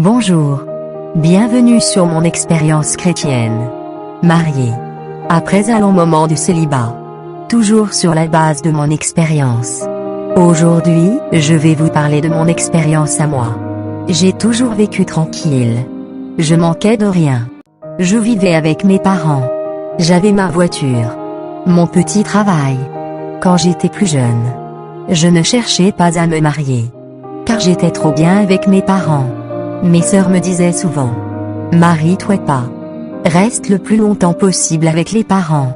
Bonjour. Bienvenue sur mon expérience chrétienne. Marié. Après un long moment de célibat. Toujours sur la base de mon expérience. Aujourd'hui, je vais vous parler de mon expérience à moi. J'ai toujours vécu tranquille. Je manquais de rien. Je vivais avec mes parents. J'avais ma voiture. Mon petit travail. Quand j'étais plus jeune. Je ne cherchais pas à me marier. Car j'étais trop bien avec mes parents. Mes sœurs me disaient souvent. Marie-toi pas. Reste le plus longtemps possible avec les parents.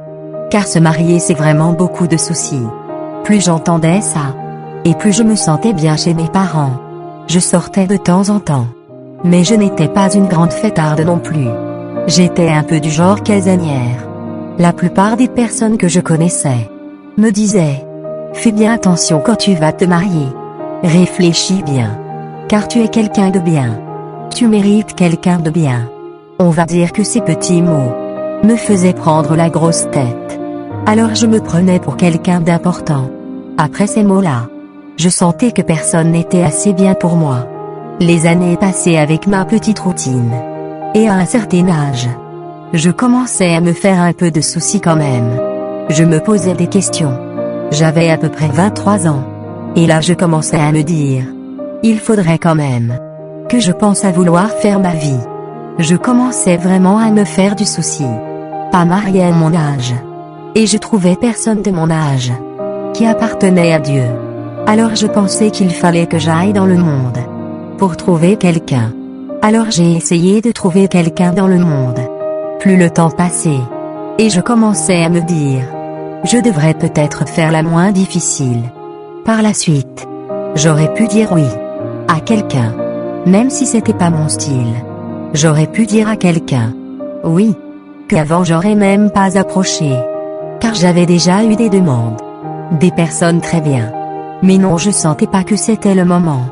Car se marier c'est vraiment beaucoup de soucis. Plus j'entendais ça. Et plus je me sentais bien chez mes parents. Je sortais de temps en temps. Mais je n'étais pas une grande fêtarde non plus. J'étais un peu du genre casanière. La plupart des personnes que je connaissais me disaient. Fais bien attention quand tu vas te marier. Réfléchis bien. Car tu es quelqu'un de bien. Tu mérites quelqu'un de bien. On va dire que ces petits mots me faisaient prendre la grosse tête. Alors je me prenais pour quelqu'un d'important. Après ces mots-là, je sentais que personne n'était assez bien pour moi. Les années passaient avec ma petite routine. Et à un certain âge, je commençais à me faire un peu de soucis quand même. Je me posais des questions. J'avais à peu près 23 ans. Et là je commençais à me dire. Il faudrait quand même que je pense à vouloir faire ma vie. Je commençais vraiment à me faire du souci. Pas marié à mon âge. Et je trouvais personne de mon âge qui appartenait à Dieu. Alors je pensais qu'il fallait que j'aille dans le monde pour trouver quelqu'un. Alors j'ai essayé de trouver quelqu'un dans le monde. Plus le temps passait, et je commençais à me dire, je devrais peut-être faire la moins difficile. Par la suite, j'aurais pu dire oui à quelqu'un, même si c'était pas mon style. J'aurais pu dire à quelqu'un oui, qu'avant j'aurais même pas approché. Car j'avais déjà eu des demandes. Des personnes très bien. Mais non, je sentais pas que c'était le moment.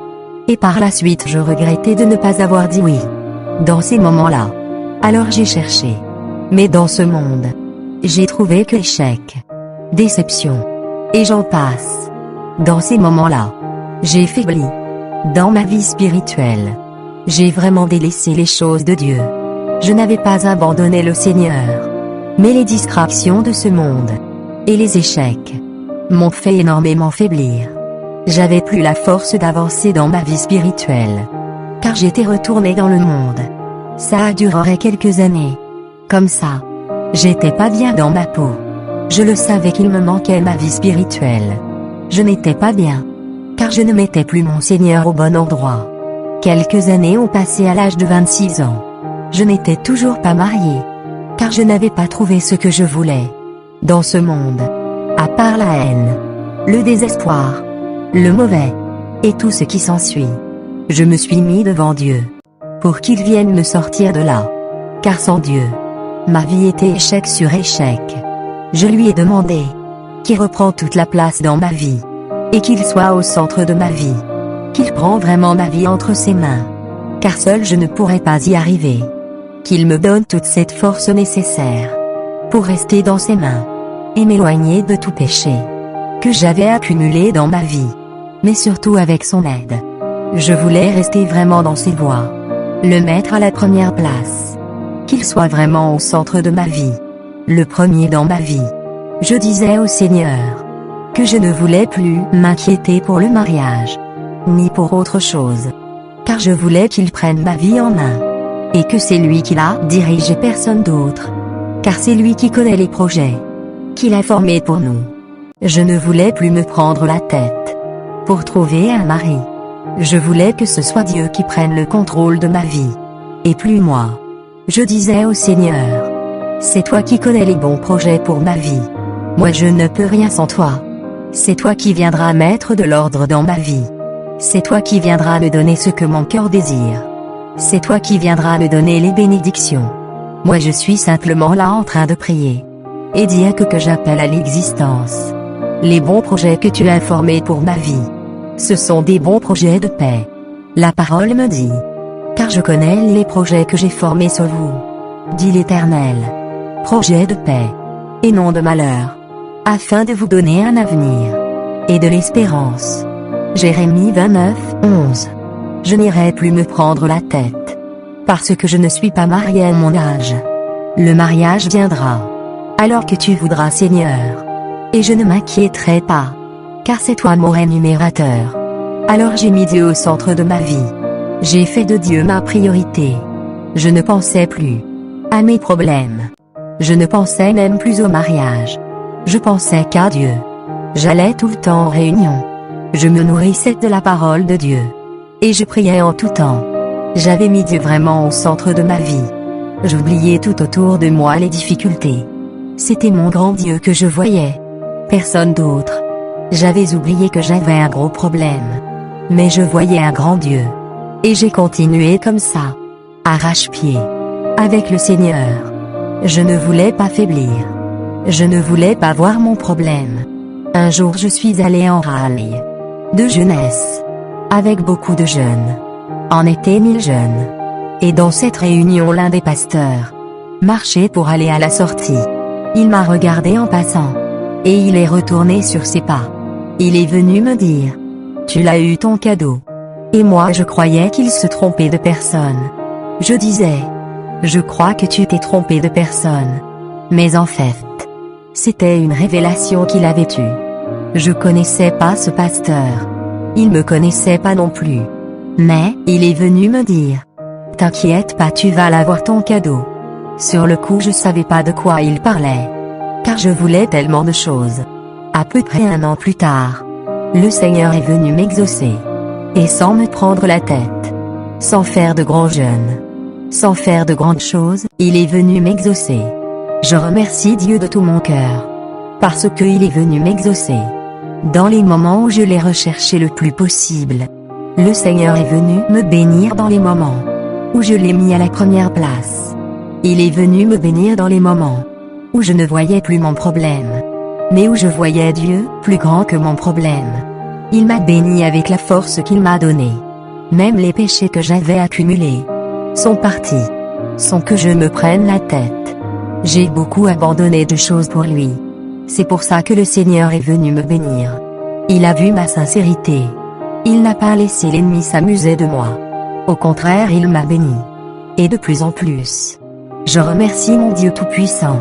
Et par la suite je regrettais de ne pas avoir dit oui. Dans ces moments-là. Alors j'ai cherché. Mais dans ce monde, j'ai trouvé que échec, déception, et j'en passe. Dans ces moments-là, j'ai faibli. Dans ma vie spirituelle, j'ai vraiment délaissé les choses de Dieu. Je n'avais pas abandonné le Seigneur. Mais les distractions de ce monde, et les échecs, m'ont fait énormément faiblir. J'avais plus la force d'avancer dans ma vie spirituelle. Car j'étais retourné dans le monde. Ça a duré quelques années. Comme ça. J'étais pas bien dans ma peau. Je le savais qu'il me manquait ma vie spirituelle. Je n'étais pas bien. Car je ne mettais plus mon Seigneur au bon endroit. Quelques années ont passé à l'âge de 26 ans. Je n'étais toujours pas marié. Car je n'avais pas trouvé ce que je voulais. Dans ce monde. À part la haine. Le désespoir. Le mauvais. Et tout ce qui s'ensuit. Je me suis mis devant Dieu. Pour qu'il vienne me sortir de là. Car sans Dieu, ma vie était échec sur échec. Je lui ai demandé qu'il reprend toute la place dans ma vie. Et qu'il soit au centre de ma vie. Qu'il prend vraiment ma vie entre ses mains. Car seul je ne pourrais pas y arriver. Qu'il me donne toute cette force nécessaire pour rester dans ses mains. Et m'éloigner de tout péché que j'avais accumulé dans ma vie. Mais surtout avec son aide. Je voulais rester vraiment dans ses voies. Le mettre à la première place. Qu'il soit vraiment au centre de ma vie. Le premier dans ma vie. Je disais au Seigneur que je ne voulais plus m'inquiéter pour le mariage. Ni pour autre chose. Car je voulais qu'il prenne ma vie en main. Et que c'est lui qui l'a dirigé, personne d'autre. Car c'est lui qui connaît les projets qu'il a formés pour nous. Je ne voulais plus me prendre la tête pour trouver un mari. Je voulais que ce soit Dieu qui prenne le contrôle de ma vie. Et plus moi. Je disais au Seigneur, c'est toi qui connais les bons projets pour ma vie. Moi je ne peux rien sans toi. C'est toi qui viendras mettre de l'ordre dans ma vie. C'est toi qui viendras me donner ce que mon cœur désire. C'est toi qui viendras me donner les bénédictions. Moi je suis simplement là en train de prier. Et dire que j'appelle à l'existence les bons projets que tu as formés pour ma vie. Ce sont des bons projets de paix. La parole me dit. Car je connais les projets que j'ai formés sur vous. Dit l'Éternel. Projets de paix. Et non de malheur. Afin de vous donner un avenir. Et de l'espérance. Jérémie 29, 11. Je n'irai plus me prendre la tête. Parce que je ne suis pas mariée à mon âge. Le mariage viendra. Alors que tu voudras, Seigneur. Et je ne m'inquiéterai pas. Car c'est toi mon rémunérateur. Alors j'ai mis Dieu au centre de ma vie. J'ai fait de Dieu ma priorité. Je ne pensais plus à mes problèmes. Je ne pensais même plus au mariage. Je pensais qu'à Dieu. J'allais tout le temps en réunion. Je me nourrissais de la parole de Dieu. Et je priais en tout temps. J'avais mis Dieu vraiment au centre de ma vie. J'oubliais tout autour de moi les difficultés. C'était mon grand Dieu que je voyais. Personne d'autre. J'avais oublié que j'avais un gros problème. Mais je voyais un grand Dieu. Et j'ai continué comme ça. Arrache-pied. Avec le Seigneur. Je ne voulais pas faiblir. Je ne voulais pas voir mon problème. Un jour je suis allé en rallye de jeunesse. Avec beaucoup de jeunes. On était 1000 jeunes. Et dans cette réunion l'un des pasteurs marchait pour aller à la sortie. Il m'a regardé en passant. Et il est retourné sur ses pas. Il est venu me dire. Tu l'as eu ton cadeau. Et moi je croyais qu'il se trompait de personne. Je disais. Je crois que tu t'es trompé de personne. Mais en fait. C'était une révélation qu'il avait eue. Je connaissais pas ce pasteur. Il me connaissait pas non plus. Mais, il est venu me dire. T'inquiète pas, tu vas l'avoir ton cadeau. Sur le coup je savais pas de quoi il parlait. Car je voulais tellement de choses. À peu près 1 an plus tard. Le Seigneur est venu m'exaucer. Et sans me prendre la tête. Sans faire de grands jeûnes. Sans faire de grandes choses, il est venu m'exaucer. Je remercie Dieu de tout mon cœur. Parce que il est venu m'exaucer. Dans les moments où je l'ai recherché le plus possible. Le Seigneur est venu me bénir dans les moments où je l'ai mis à la première place. Il est venu me bénir dans les moments où je ne voyais plus mon problème. Mais où je voyais Dieu, plus grand que mon problème. Il m'a béni avec la force qu'il m'a donnée. Même les péchés que j'avais accumulés sont partis. Sans que je me prenne la tête. J'ai beaucoup abandonné de choses pour lui. C'est pour ça que le Seigneur est venu me bénir. Il a vu ma sincérité. Il n'a pas laissé l'ennemi s'amuser de moi. Au contraire, il m'a béni. Et de plus en plus. Je remercie mon Dieu Tout-Puissant.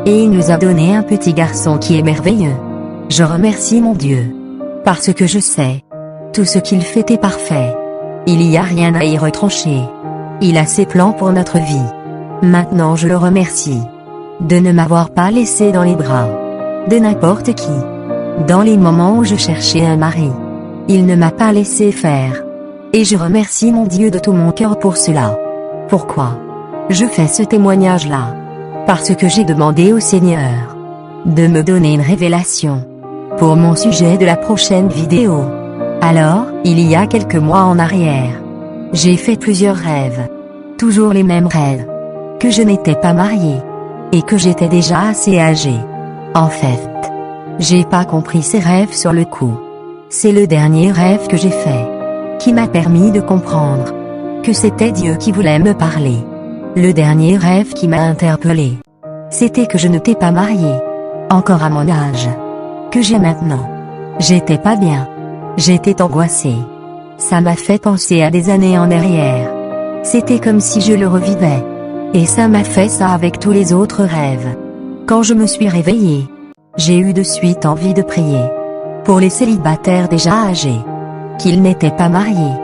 Et il nous a donné un petit garçon qui est merveilleux. Je remercie mon Dieu. Parce que je sais. Tout ce qu'il fait est parfait. Il y a rien à y retrancher. Il a ses plans pour notre vie. Maintenant je le remercie. De ne m'avoir pas laissé dans les bras de n'importe qui. Dans les moments où je cherchais un mari. Il ne m'a pas laissé faire. Et je remercie mon Dieu de tout mon cœur pour cela. Pourquoi je fais ce témoignage-là? Parce que j'ai demandé au Seigneur de me donner une révélation pour mon sujet de la prochaine vidéo. Alors, il y a quelques mois en arrière, j'ai fait plusieurs rêves. Toujours les mêmes rêves. Que je n'étais pas mariée. Et que j'étais déjà assez âgée. En fait, j'ai pas compris ces rêves sur le coup. C'est le dernier rêve que j'ai fait qui m'a permis de comprendre que c'était Dieu qui voulait me parler. Le dernier rêve qui m'a interpellé, c'était que je n'étais pas mariée, encore à mon âge, que j'ai maintenant. J'étais pas bien. J'étais angoissée. Ça m'a fait penser à des années en arrière. C'était comme si je le revivais. Et ça m'a fait ça avec tous les autres rêves. Quand je me suis réveillée, j'ai eu de suite envie de prier pour les célibataires déjà âgés, qu'ils n'étaient pas mariés.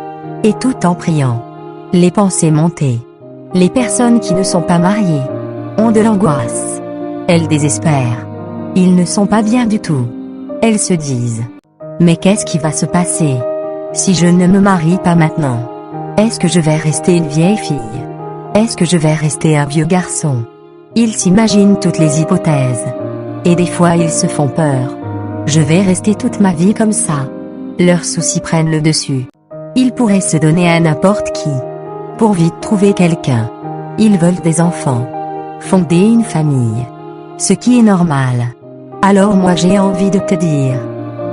Et tout en priant, les pensées montaient. Les personnes qui ne sont pas mariées ont de l'angoisse. Elles désespèrent. Ils ne sont pas bien du tout. Elles se disent: mais qu'est-ce qui va se passer si je ne me marie pas maintenant? Est-ce que je vais rester une vieille fille? Est-ce que je vais rester un vieux garçon? Ils s'imaginent toutes les hypothèses. Et des fois ils se font peur. Je vais rester toute ma vie comme ça. Leurs soucis prennent le dessus. Ils pourraient se donner à n'importe qui pour vite trouver quelqu'un. Ils veulent des enfants, fonder une famille, ce qui est normal. Alors moi j'ai envie de te dire,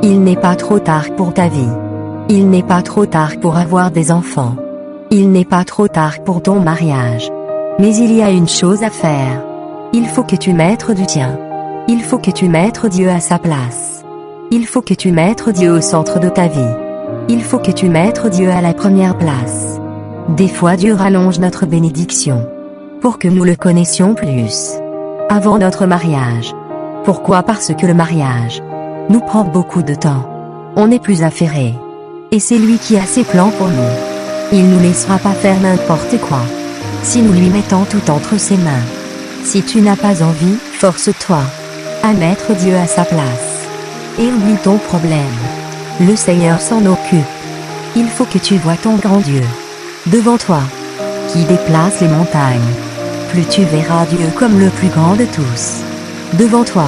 il n'est pas trop tard pour ta vie. Il n'est pas trop tard pour avoir des enfants. Il n'est pas trop tard pour ton mariage. Mais il y a une chose à faire. Il faut que tu mettes du tien. Il faut que tu mettes Dieu à sa place. Il faut que tu mettes Dieu au centre de ta vie. Il faut que tu mettes Dieu à la première place. Des fois Dieu rallonge notre bénédiction pour que nous le connaissions plus avant notre mariage. Pourquoi? Parce que le mariage nous prend beaucoup de temps. On est plus affairé. Et c'est lui qui a ses plans pour nous. Il nous laissera pas faire n'importe quoi si nous lui mettons tout entre ses mains. Si tu n'as pas envie, force-toi à mettre Dieu à sa place. Et oublie ton problème. Le Seigneur s'en occupe. Il faut que tu vois ton grand Dieu devant toi, qui déplace les montagnes. Plus tu verras Dieu comme le plus grand de tous devant toi,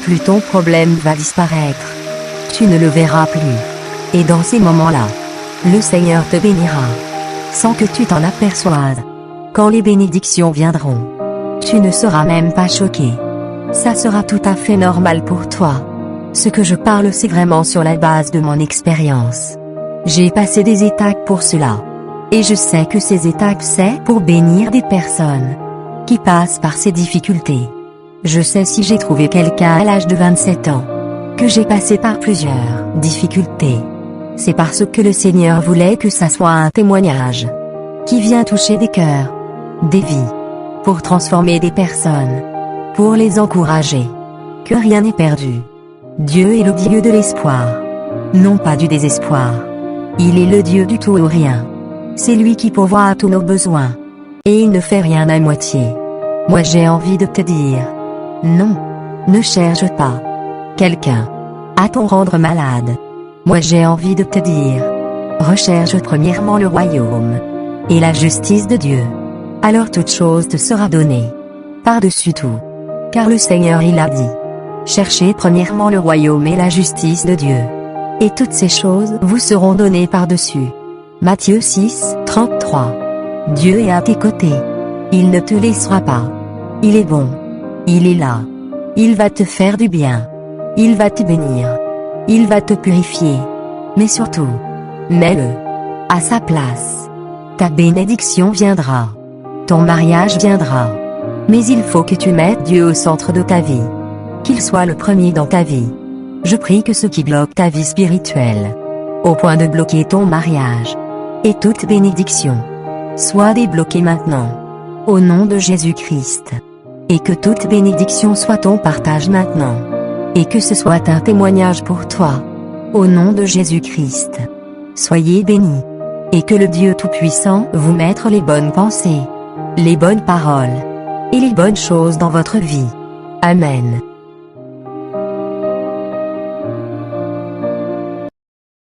plus ton problème va disparaître. Tu ne le verras plus. Et dans ces moments-là, le Seigneur te bénira sans que tu t'en aperçoives. Quand les bénédictions viendront, tu ne seras même pas choqué. Ça sera tout à fait normal pour toi. Ce que je parle, c'est vraiment sur la base de mon expérience. J'ai passé des étapes pour cela. Et je sais que ces étapes, c'est pour bénir des personnes qui passent par ces difficultés. Je sais, si j'ai trouvé quelqu'un à l'âge de 27 ans, que j'ai passé par plusieurs difficultés, c'est parce que le Seigneur voulait que ça soit un témoignage qui vient toucher des cœurs, des vies, pour transformer des personnes, pour les encourager, que rien n'est perdu. Dieu est le Dieu de l'espoir, non pas du désespoir. Il est le Dieu du tout ou rien. C'est lui qui pourvoit à tous nos besoins. Et il ne fait rien à moitié. Moi j'ai envie de te dire, non, ne cherche pas quelqu'un à t'en rendre malade. Moi j'ai envie de te dire, recherche premièrement le royaume et la justice de Dieu. Alors toute chose te sera donnée par-dessus tout. Car le Seigneur il a dit, cherchez premièrement le royaume et la justice de Dieu, et toutes ces choses vous seront données par-dessus. Matthieu 6, 33. Dieu est à tes côtés. Il ne te laissera pas. Il est bon. Il est là. Il va te faire du bien. Il va te bénir. Il va te purifier. Mais surtout, mets-le à sa place. Ta bénédiction viendra. Ton mariage viendra. Mais il faut que tu mettes Dieu au centre de ta vie. Qu'il soit le premier dans ta vie. Je prie que ce qui bloque ta vie spirituelle, au point de bloquer ton mariage, et toute bénédiction, soit débloquée maintenant, au nom de Jésus-Christ. Et que toute bénédiction soit ton partage maintenant. Et que ce soit un témoignage pour toi, au nom de Jésus-Christ. Soyez bénis. Et que le Dieu Tout-Puissant vous mette les bonnes pensées, les bonnes paroles, et les bonnes choses dans votre vie. Amen.